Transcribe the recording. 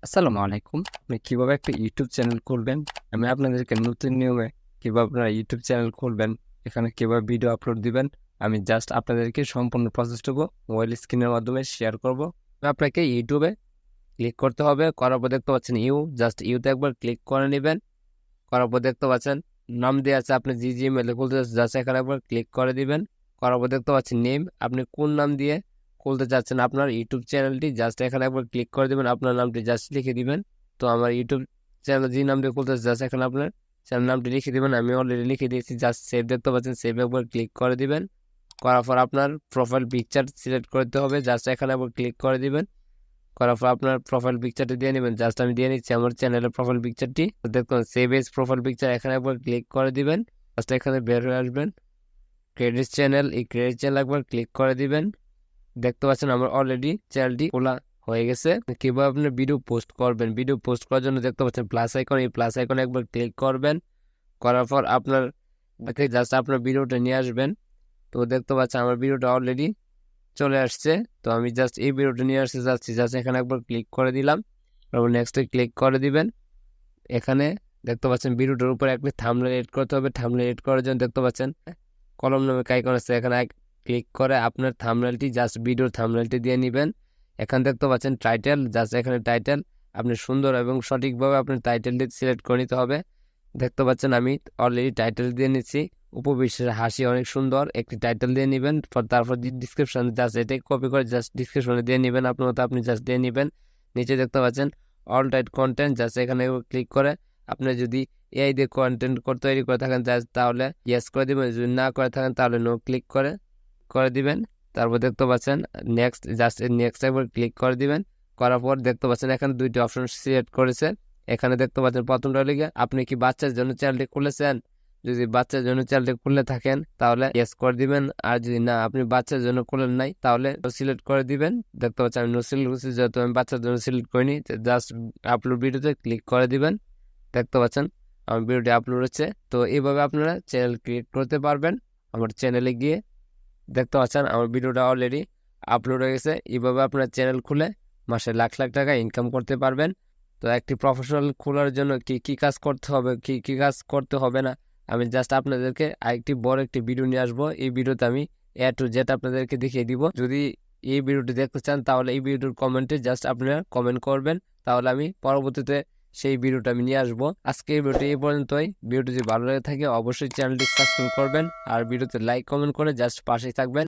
আসসালামু আলাইকুম। আপনি কিভাবে একটা ইউটিউব চ্যানেল খুলবেন? আমি আপনাদেরকে নতুন নিয়মে কিভাবে আপনারা ইউটিউব চ্যানেল খুলবেন, এখানে কিভাবে ভিডিও আপলোড দিবেন, আমি জাস্ট আপনাদেরকে সম্পূর্ণ প্রসেসটুকু মোবাইল স্ক্রিনের মাধ্যমে শেয়ার করব। আপনাকে ইউটিউবে ক্লিক করতে হবে। করার পর দেখতে পাচ্ছেন জাস্ট ইউতে একবার ক্লিক করে নিবেন। করার পর দেখতে পাচ্ছেন নাম দেওয়া আছে, আপনি যে জিমেইলে খুলতে চাচ্ছেন জাস্ট এখানে একবার ক্লিক করে দিবেন। করার পর দেখতে পাচ্ছেন নেম, আপনি কোন নাম দিয়ে খুলতে চাচ্ছেন আপনার ইউটিউব চ্যানেলটি, জাস্ট এখানে একবার ক্লিক করে দিবেন। আপনার নামটি জাস্ট লিখে দিবেন। তো আমার ইউটিউব চ্যানেল যে নাম দিয়ে খুলতে জাস্ট এখানে আপনার চ্যানেল নামটি লিখে দিবেন। আমি অলরেডি লিখে দিয়েছি, জাস্ট সেভ দেখতে পাচ্ছেন, সেভ একবার ক্লিক করে দিবেন। করার পর আপনার প্রোফাইল পিকচার সিলেক্ট করতে হবে, জাস্ট এখানে একবার ক্লিক করে দিবেন। করার পর আপনার প্রোফাইল পিকচারটি দিয়ে নেবেন, জাস্ট আমি দিয়ে নিচ্ছি আমার চ্যানেলের প্রোফাইল পিকচারটি। দেখুন সেভ এজ প্রোফাইল পিকচার, এখানে একবার ক্লিক করে দিবেন। জাস্ট এখানে বের হয়ে আসবেন, ক্রেডিট চ্যানেল, এই ক্রেডিট চ্যানেল একবার ক্লিক করে দিবেন। দেখতে পাচ্ছেন আমার অলরেডি চ্যানেলটি খোলা হয়ে গেছে। কিভাবে আপনি ভিডিও পোস্ট করবেন, ভিডিও পোস্ট করার জন্য দেখতে পাচ্ছেন প্লাস আইকন, এই প্লাস আইকনে একবার ক্লিক করবেন। করার পর আপনার জাস্ট আপনার ভিডিওটা নিয়ে আসবেন। তো দেখতে পাচ্ছেন আমার ভিডিওটা অলরেডি চলে আসছে। তো আমি জাস্ট এই ভিডিওটা নিয়ে আসতে যাচ্ছি, জাস্ট এখানে একবার ক্লিক করে দিলাম। তারপর নেক্সটে ক্লিক করে দিবেন। এখানে দেখতে পাচ্ছেন ভিডিওটার উপরে একটি থাম্বনেল এড করতে হবে। থাম্বনেল এড করার জন্য দেখতে পাচ্ছেন কলম নামে আইকন আছে, এখানে ক্লিক করে আপনার থাম্বনেলটি জাস্ট ভিডিওর থাম্বনেলটি দিয়ে নেবেন। এখানে দেখতে পাচ্ছেন টাইটেল, জাস্ট এখানে টাইটেল আপনি সুন্দর এবং সঠিকভাবে আপনার টাইটেলটি সিলেক্ট করে নিতে হবে। দেখতে পাচ্ছেন আমি অলরেডি টাইটেল দিয়ে নিচ্ছি, উপবিশ্বের হাসি অনেক সুন্দর, একটি টাইটেল দিয়ে নেবেন। তারপর ডিসক্রিপশন জাস্ট এটাই কপি করে জাস্ট ডিসক্রিপশনে দিয়ে নেবেন, আপনার মতো আপনি জাস্ট দিয়ে নেবেন। নিচে দেখতে পাচ্ছেন অল টাইট কন্টেন্ট, জাস্ট এখানে ক্লিক করে আপনি যদি এআই দিয়ে কন্টেন্ট তৈরি করে থাকেন জাস্ট তাহলে ইয়েস করে দিবেন, যদি না করে থাকেন তাহলে নো ক্লিক করে করে দিবেন। তারপর দেখতে পাচ্ছেন নেক্সট, জাস্ট নেক্সট একবার ক্লিক করে দিবেন। করার পর দেখতে পাচ্ছেন এখানে দুইটি অপশন সিলেক্ট করেছে। এখানে দেখতে পাচ্ছেন প্রথমটা লিখে আপনি কি বাচ্চার জন্য চ্যানেলটি খুলেছেন, যদি বাচ্চার জন্য চ্যানেলটি খুলে থাকেন তাহলে ইয়েস করে দিবেন, আর যদি না আপনি বাচ্চার জন্য খুলেন নাই তাহলে সিলেক্ট করে দিবেন। দেখতে পাচ্ছেন আমি নো সিলেক্ট করছি, যেহেতু আমি বাচ্চার জন্য সিলেক্ট করিনি, জাস্ট আপলোড ভিডিওতে ক্লিক করে দিবেন। দেখতে পাচ্ছেন আমার ভিডিওটি আপলোড হচ্ছে। তো এইভাবে আপনারা চ্যানেল ক্রিয়েট করতে পারবেন। আমার চ্যানেলে গিয়ে দেখতে পাচ্ছেন আমার ভিডিওটা অলরেডি আপলোড হয়ে গেছে। এইভাবে আপনার চ্যানেল খুলে মাসে লাখ লাখ টাকা ইনকাম করতে পারবেন। তো একটি প্রফেশনাল খোলার জন্য কি কি কাজ করতে হবে, কি কি কাজ করতে হবে না, আমি জাস্ট আপনাদেরকে আরেকটি বড় একটি ভিডিও নিয়ে আসবো। এই ভিডিওতে আমি এ টু জেড আপনাদেরকে দেখিয়ে দিব। যদি এই ভিডিওটি দেখতে চান তাহলে এই ভিডিওর কমেন্টে জাস্ট আপনারা কমেন্ট করবেন, তাহলে আমি পরবর্তীতে সেই ভিডিওটা আমি নিয়ে আসবো। আজকে এই ভিডিওটি এই পর্যন্তই। ভিডিওটি যদি ভালো লেগে থাকে অবশ্যই চ্যানেলটি সাবস্ক্রাইব করবেন, আর ভিডিওতে লাইক কমেন্ট করে জাস্ট পাশেই থাকবেন।